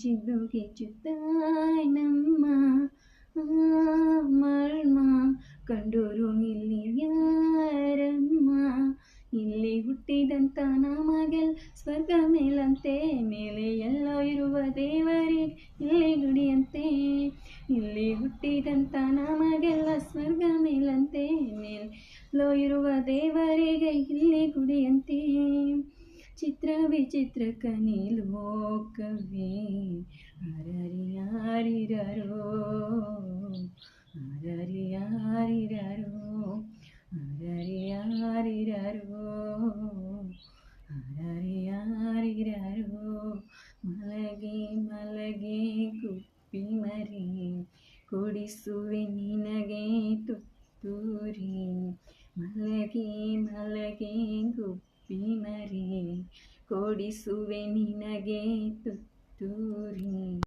ಚಿಗುಗಿಚ್ಚುತ್ತಾಯ್ ನಮ್ಮ ಮರ್ಮ ಕಂಡೂರು ಇಲ್ಲಿ ಯಾರಮ್ಮ. ಇಲ್ಲಿ ಹುಟ್ಟಿದಂಥ ನಮಗೆಲ್ ಸ್ವರ್ಗ ಮೇಲಂತೆ, ಮೇಲೆ ಎಲ್ಲೋ ಇರುವ ದೇವರಿಗೆ ಇಲ್ಲಿ ಗುಡಿಯಂತೆ. ಇಲ್ಲಿ ಹುಟ್ಟಿದಂಥ ನಮಗೆಲ್ಲ ಸ್ವರ್ಗ ಮೇಲಂತೆ, ಮೇಲೆಲ್ಲೋ ಇರುವ ದೇವರಿಗೆ ಇಲ್ಲಿ ಗುಡಿಯಂತೆ. ಚಿತ್ರ ವಿಚಿತ್ರ ಕನಿ ಲೋಕವೇ ಹರರಿಯಾರಿರರೋ, ಹರರಿಯಾರಿರರೋ, ಹರರಿಯಾರಿರರೋ, ಹರರಿಯಾರಿರರೋ. ಮಲಗೆ ಮಲಗೆ ಗುಬ್ಬಿ ಮರಿ, ಕೊಡಿಸುವೆ ನಿನಗೆ ತುತ್ತೂರಿ. ಮಲಗೆ ಮಲಗೆ ಗುಬ್ಬಿ ಮರಿ, ಕೊಡಿಸುವೆ ನಿನಗೆ ತುತ್ತೂರಿ.